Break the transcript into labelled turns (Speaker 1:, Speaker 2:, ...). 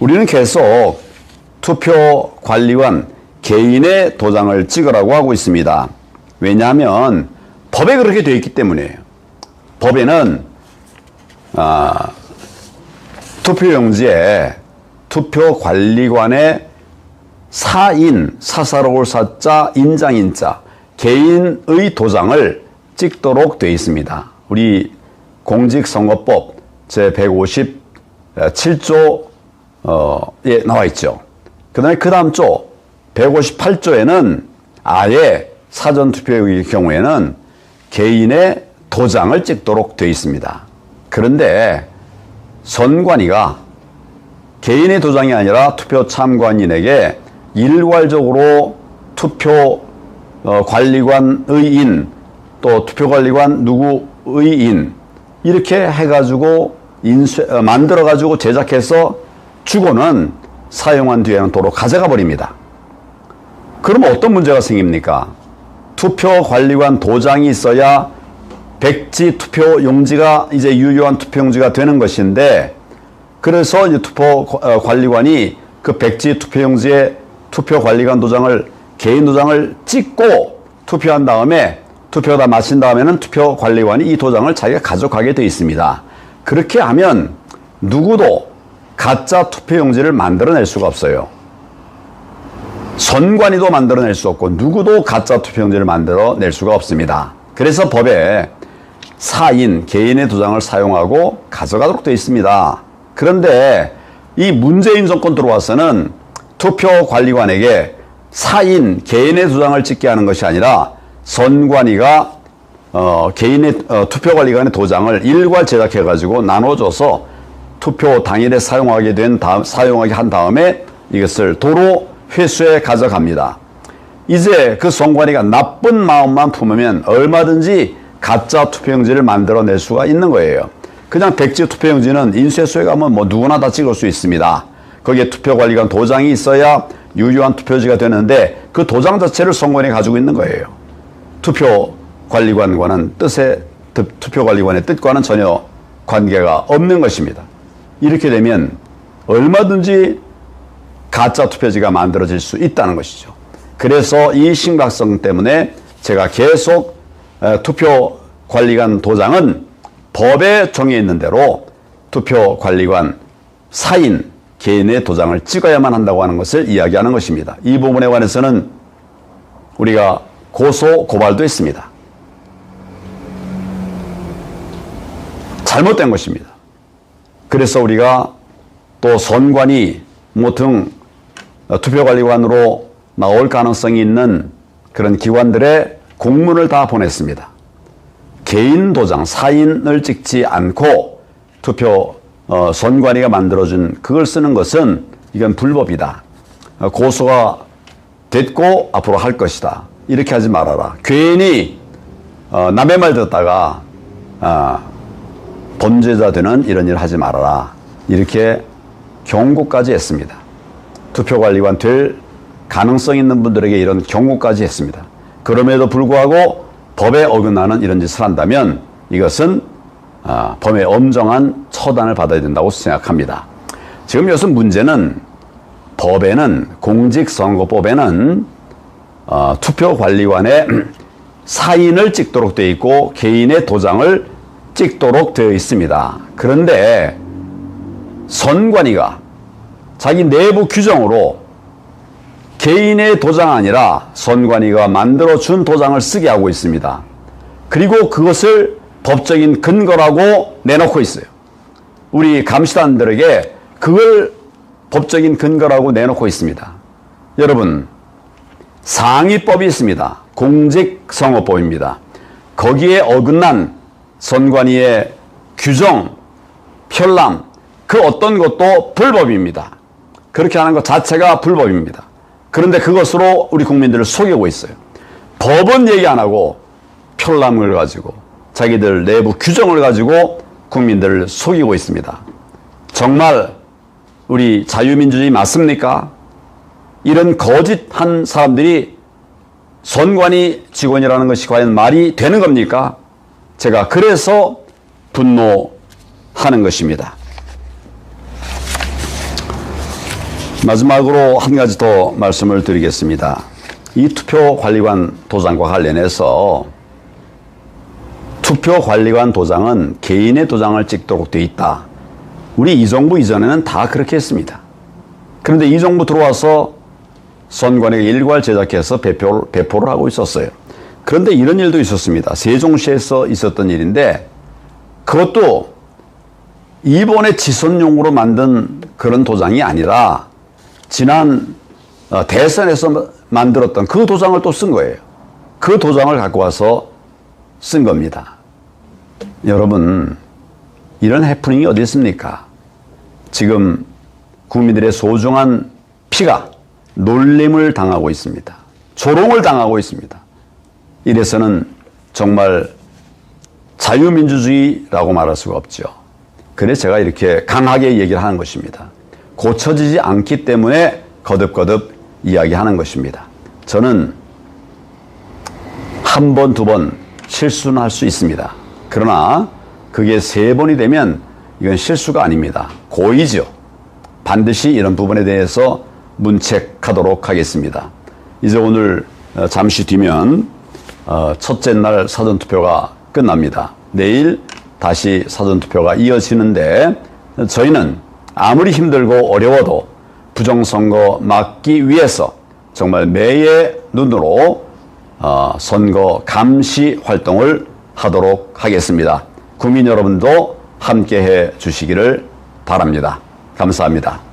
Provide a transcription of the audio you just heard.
Speaker 1: 우리는 계속 투표관리관 개인의 도장을 찍으라고 하고 있습니다. 왜냐하면 법에 그렇게 되어 있기 때문이에요. 법에는 투표용지에 투표관리관의 사인, 사사로울 사자, 인장인자, 개인의 도장을 찍도록 되어 있습니다. 우리 공직선거법 제157조에 나와 있죠. 그 다음 조 158조에는 아예 사전투표의 경우에는 개인의 도장을 찍도록 되어 있습니다. 그런데 선관위가 개인의 도장이 아니라 투표 참관인에게 일괄적으로 투표 관리관의 인, 또 투표관리관 누구의 인, 이렇게 해가지고 만들어가지고 제작해서 주고는 사용한 뒤에는 도로 가져가 버립니다. 그러면 어떤 문제가 생깁니까? 투표관리관 도장이 있어야 백지 투표용지가 이제 유효한 투표용지가 되는 것인데, 그래서 이제 투표관리관이 그 백지 투표용지에 투표관리관 도장을, 개인 도장을 찍고 투표한 다음에, 투표가 다 마친 다음에는 투표관리관이 이 도장을 자기가 가져가게 되어 있습니다. 그렇게 하면 누구도 가짜 투표용지를 만들어낼 수가 없어요. 선관위도 만들어낼 수 없고 누구도 가짜 투표용지를 만들어낼 수가 없습니다. 그래서 법에 사인, 개인의 도장을 사용하고 가져가도록 되어 있습니다. 그런데 이 문재인 정권 들어와서는 투표관리관에게 사인, 개인의 도장을 찍게 하는 것이 아니라 선관위가 개인의 투표관리관의 도장을 일괄 제작해가지고 나눠줘서 투표 당일에 사용하게 한 다음에 이것을 도로 회수해 가져갑니다. 이제 그 선관위가 나쁜 마음만 품으면 얼마든지 가짜 투표용지를 만들어낼 수가 있는 거예요. 그냥 백지 투표용지는 인쇄소에 가면 뭐 누구나 다 찍을 수 있습니다. 거기에 투표관리관 도장이 있어야 유효한 투표지가 되는데 그 도장 자체를 선관위가 가지고 있는 거예요. 투표관리관과는 투표관리관의 뜻과는 전혀 관계가 없는 것입니다. 이렇게 되면 얼마든지 가짜 투표지가 만들어질 수 있다는 것이죠. 그래서 이 심각성 때문에 제가 계속 투표관리관 도장은 법에 정해 있는 대로 투표관리관 사인, 개인의 도장을 찍어야만 한다고 하는 것을 이야기하는 것입니다. 이 부분에 관해서는 우리가 고소, 고발도 했습니다. 잘못된 것입니다. 그래서 우리가 또 선관위 등 투표관리관으로 나올 가능성이 있는 그런 기관들의 공문을 다 보냈습니다. 개인 도장, 사인을 찍지 않고 선관위가 만들어준 그걸 쓰는 것은 이건 불법이다. 고소가 됐고 앞으로 할 것이다. 이렇게 하지 말아라. 괜히 남의 말 듣다가 범죄자 되는 이런 일을 하지 말아라. 이렇게 경고까지 했습니다. 투표관리관 될 가능성 있는 분들에게 이런 경고까지 했습니다. 그럼에도 불구하고 법에 어긋나는 이런 짓을 한다면 이것은 법의 엄정한 처단을 받아야 된다고 생각합니다. 지금 요즘 문제는 법에는, 공직선거법에는 투표관리관에 사인을 찍도록 되어 있고 개인의 도장을 찍도록 되어 있습니다. 그런데 선관위가 자기 내부 규정으로 개인의 도장 아니라 선관위가 만들어준 도장을 쓰게 하고 있습니다. 그리고 그것을 법적인 근거라고 내놓고 있어요. 우리 감시단들에게 그걸 법적인 근거라고 내놓고 있습니다. 여러분, 상위법이 있습니다. 공직선거법입니다. 거기에 어긋난 선관위의 규정, 편람, 그 어떤 것도 불법입니다. 그렇게 하는 것 자체가 불법입니다. 그런데 그것으로 우리 국민들을 속이고 있어요. 법은 얘기 안 하고 편람을 가지고 자기들 내부 규정을 가지고 국민들을 속이고 있습니다. 정말 우리 자유민주주의 맞습니까? 이런 거짓한 사람들이 선관위 직원이라는 것이 과연 말이 되는 겁니까? 제가 그래서 분노하는 것입니다. 마지막으로 한 가지 더 말씀을 드리겠습니다. 이 투표관리관 도장과 관련해서 투표관리관 도장은 개인의 도장을 찍도록 되어 있다. 우리 이 정부 이전에는 다 그렇게 했습니다. 그런데 이 정부 들어와서 선관위가 일괄 제작해서 배포를 하고 있었어요. 그런데 이런 일도 있었습니다. 세종시에서 있었던 일인데 그것도 이번에 지선용으로 만든 그런 도장이 아니라 지난 대선에서 만들었던 그 도장을 또 쓴 거예요. 그 도장을 갖고 와서 쓴 겁니다. 여러분, 이런 해프닝이 어디 있습니까? 지금 국민들의 소중한 피가 놀림을 당하고 있습니다. 조롱을 당하고 있습니다. 이래서는 정말 자유민주주의라고 말할 수가 없죠. 그래서 제가 이렇게 강하게 얘기를 하는 것입니다. 고쳐지지 않기 때문에 거듭거듭 이야기하는 것입니다. 저는 한 번, 두 번 실수는 할 수 있습니다. 그러나 그게 3번이 되면 이건 실수가 아닙니다. 고의죠. 반드시 이런 부분에 대해서 문책하도록 하겠습니다. 이제 오늘 잠시 뒤면 첫째 날 사전투표가 끝납니다. 내일 다시 사전투표가 이어지는데 저희는 아무리 힘들고 어려워도 부정선거 막기 위해서 정말 매의 눈으로 선거 감시 활동을 하도록 하겠습니다. 국민 여러분도 함께해 주시기를 바랍니다. 감사합니다.